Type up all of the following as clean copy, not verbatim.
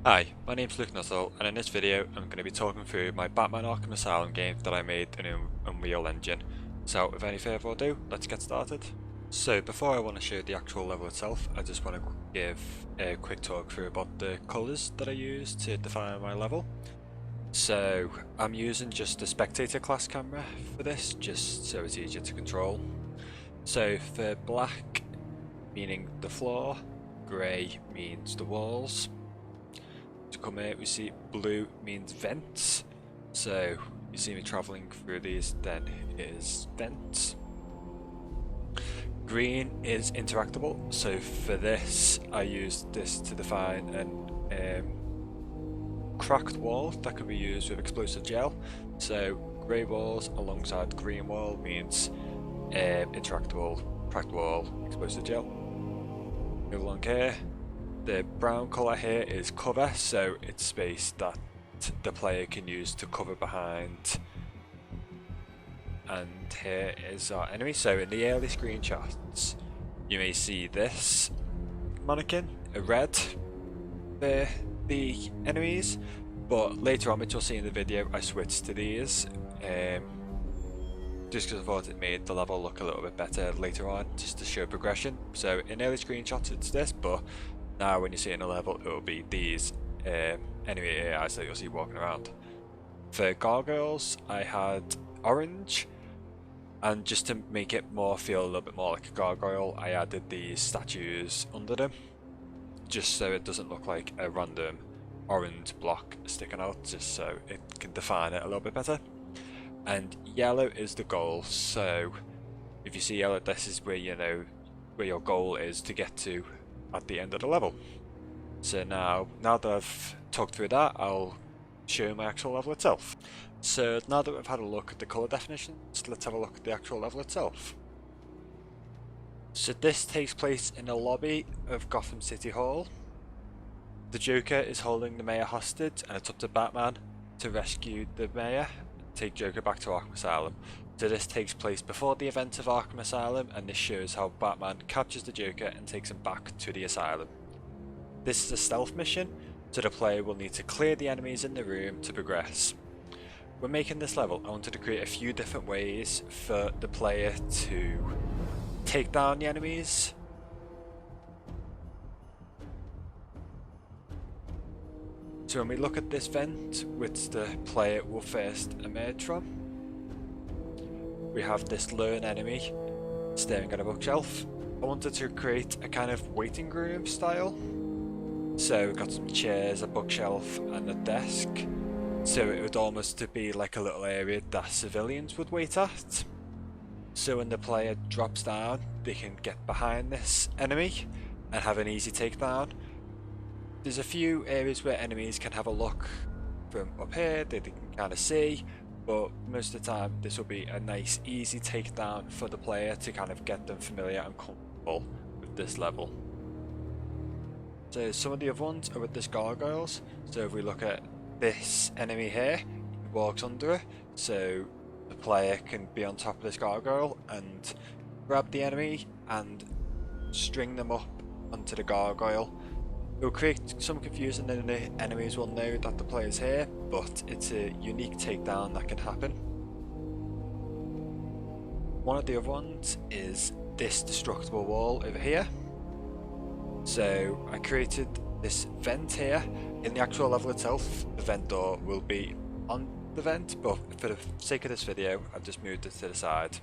Hi, my name's Luke Nuttall, and in this video I'm going to be talking through my Batman Arkham Asylum game that I made in Unreal Engine. So without any further ado, let's get started. So before I want to show the actual level itself, I just want to give a quick talk through about the colours that I use to define my level. So I'm using just the spectator class camera for this, just so it's easier to control. So for black, meaning the floor, grey means the walls. To come here, we see blue means vents, so you see me travelling through these, then it is vents. Green is interactable, so for this I use this to define an cracked wall that can be used with explosive gel. So grey walls alongside green wall means interactable, cracked wall, explosive gel. Move along here. The brown colour here is cover, so it's space that the player can use to cover behind. And here is our enemy. So in the early screenshots, you may see this mannequin, a red for the enemies, but later on, which you'll see in the video, I switched to these. Just because I thought it made the level look a little bit better later on, just to show progression. So in early screenshots it's this, but now when you see it in a level, it will be these enemy AIs that you'll see walking around. For gargoyles, I had orange, and just to make it feel a little bit more like a gargoyle, I added these statues under them, just so it doesn't look like a random orange block sticking out, just so it can define it a little bit better. And yellow is the goal, so if you see yellow, this is where where your goal is to get to at the end of the level. So now that I've talked through that, I'll show you my actual level itself. So now that we've had a look at the colour definitions, let's have a look at the actual level itself. So this takes place in the lobby of Gotham City Hall. The Joker is holding the mayor hostage, and it's up to Batman to rescue the mayor and take Joker back to Arkham Asylum. So this takes place before the event of Arkham Asylum, and this shows how Batman captures the Joker and takes him back to the asylum. This is a stealth mission, so the player will need to clear the enemies in the room to progress. When making this level, I wanted to create a few different ways for the player to take down the enemies. So when we look at this vent, which the player will first emerge from, we have this lone enemy staring at a bookshelf. I wanted to create a kind of waiting room style. So we've got some chairs, a bookshelf and a desk. So it would almost be like a little area that civilians would wait at. So when the player drops down, they can get behind this enemy and have an easy takedown. There's a few areas where enemies can have a look from up here that they can kind of see, but most of the time this will be a nice easy takedown for the player to kind of get them familiar and comfortable with this level. So some of the other ones are with this gargoyles. So if we look at this enemy here, he walks under it, so the player can be on top of this gargoyle and grab the enemy and string them up onto the gargoyle. It will create some confusion and the enemies will know that the player's here, but it's a unique takedown that can happen. One of the other ones is this destructible wall over here. So I created this vent here. In the actual level itself, the vent door will be on the vent, but for the sake of this video, I've just moved it to the side.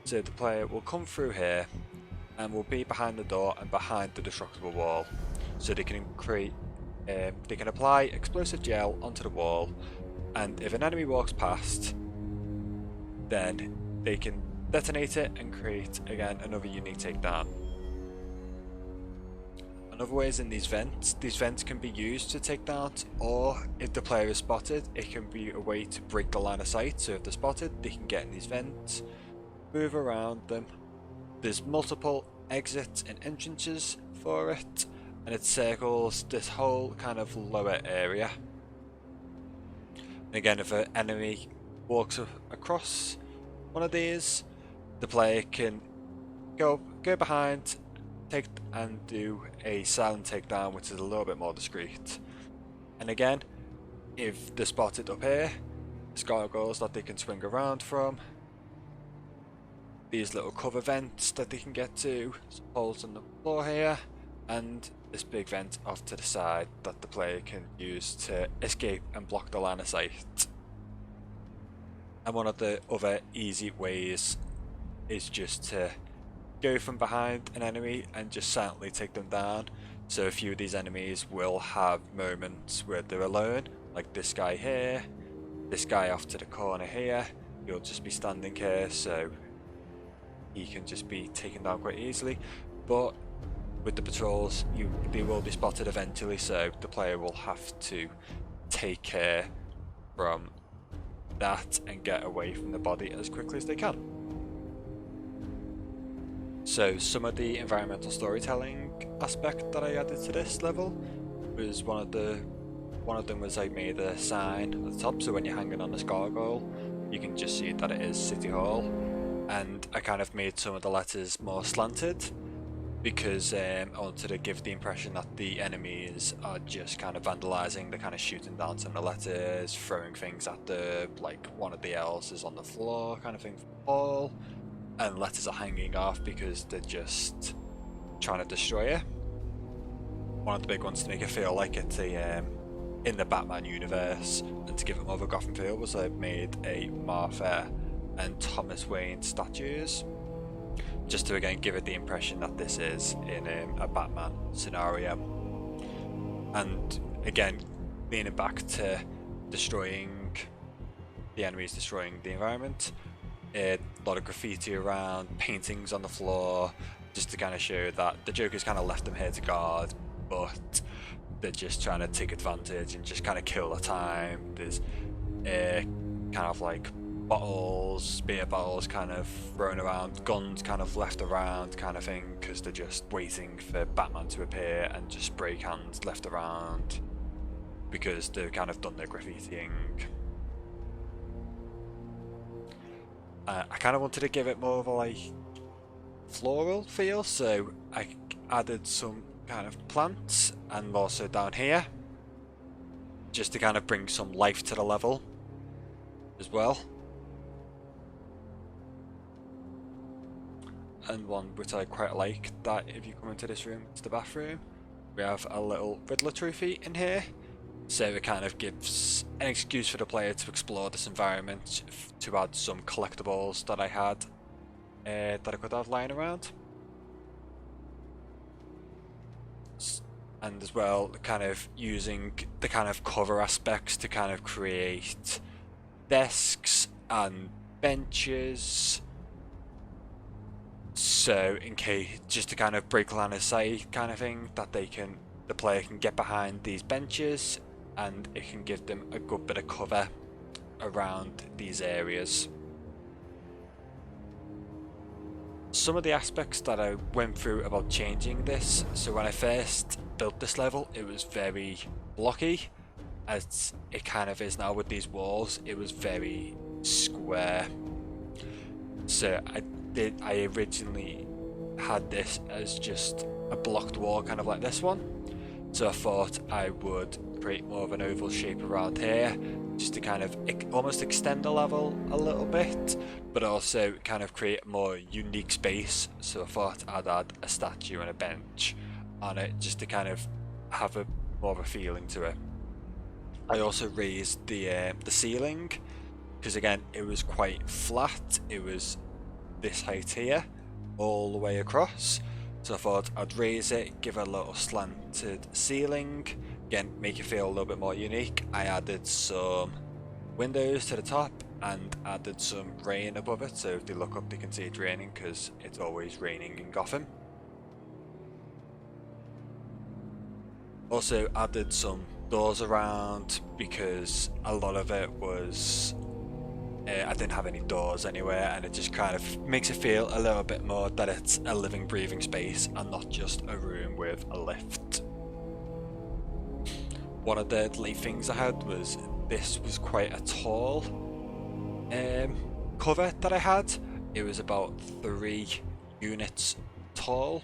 So the player will come through here and will be behind the door and behind the destructible wall. So they can apply explosive gel onto the wall, and if an enemy walks past, then they can detonate it and create again another unique takedown. Another way is in these vents can be used to take down, or if the player is spotted, it can be a way to break the line of sight. So if they're spotted, they can get in these vents, move around them. There's multiple exits and entrances for it, and it circles this whole kind of lower area. And again, if an enemy walks across one of these, the player can go behind take and do a silent takedown, which is a little bit more discreet. And again, if they're spotted up here, there's gargoyles that they can swing around from. These little cover vents that they can get to, some holes in the floor here, and this big vent off to the side that the player can use to escape and block the line of sight. And one of the other easy ways is just to go from behind an enemy and just silently take them down. So a few of these enemies will have moments where they're alone, like this guy here, this guy off to the corner here. He'll just be standing here, so he can just be taken down quite easily. But with the patrols, they will be spotted eventually, so the player will have to take care from that and get away from the body as quickly as they can. So some of the environmental storytelling aspect that I added to this level was one of them was I made a sign at the top, so when you're hanging on this gargoyle you can just see that it is City Hall, and I kind of made some of the letters more slanted because I wanted to give the impression that the enemies are just kind of vandalising. They're kind of shooting down some of the letters, throwing things at them, like one of the L's is on the floor kind of thing from the wall, and letters are hanging off because they're just trying to destroy it. One of the big ones to make it feel like it's in the Batman universe and to give it more of a Gotham feel was I made a Martha and Thomas Wayne statues, just to again give it the impression that this is in a Batman scenario. And again, leaning back to destroying the enemies, destroying the environment, a lot of graffiti around, paintings on the floor, just to kind of show that the Joker's kind of left them here to guard, but they're just trying to take advantage and just kind of kill the time. There's kind of like bottles, beer bottles kind of thrown around, guns kind of left around kind of thing, because they're just waiting for Batman to appear, and just spray cans left around because they've kind of done their graffitiing. I kind of wanted to give it more of a like floral feel, so I added some kind of plants, and also down here, just to kind of bring some life to the level as well. And one which I quite like, that if you come into this room, it's the bathroom, we have a little Riddler trophy in here, so it kind of gives an excuse for the player to explore this environment, to add some collectibles that I had that I could have lying around. And as well, kind of using the kind of cover aspects to kind of create desks and benches, so in case, just to kind of break line of sight kind of thing, that the player can get behind these benches and it can give them a good bit of cover around these areas. Some of the aspects that I went through about changing this, so when I first built this level it was very blocky, as it kind of is now with these walls. It was very square, so I originally had this as just a blocked wall, kind of like this one, so I thought I would create more of an oval shape around here, just to kind of almost extend the level a little bit, but also kind of create a more unique space. So I thought I'd add a statue and a bench on it, just to kind of have a more of a feeling to it. I also raised the ceiling, because again it was quite flat. It was this height here all the way across, so I thought I'd raise it, give it a little slanted ceiling, again make it feel a little bit more unique. I added some windows to the top and added some rain above it, so if they look up they can see it raining, because it's always raining in Gotham. Also added some doors around, because a lot of it was I didn't have any doors anywhere, and it just kind of makes it feel a little bit more that it's a living, breathing space and not just a room with a lift. One of the late things I had was, this was quite a tall cover that I had. It was about 3 units tall,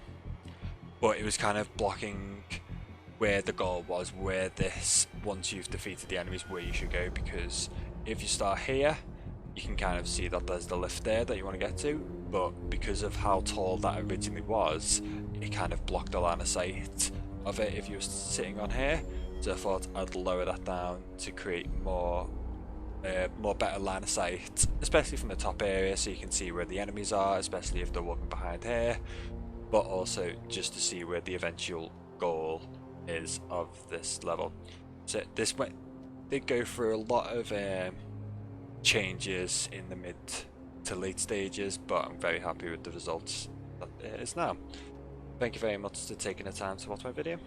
but it was kind of blocking where the goal was, where this, once you've defeated the enemies, where you should go, because if you start here, you can kind of see that there's the lift there that you want to get to, but because of how tall that originally was, it kind of blocked the line of sight of it if you were sitting on here. So I thought I'd lower that down to create more better line of sight, especially from the top area, so you can see where the enemies are, especially if they're walking behind here, but also just to see where the eventual goal is of this level. So this did go through a lot of changes in the mid to late stages, but I'm very happy with the results that it is now. Thank you very much for taking the time to watch my video.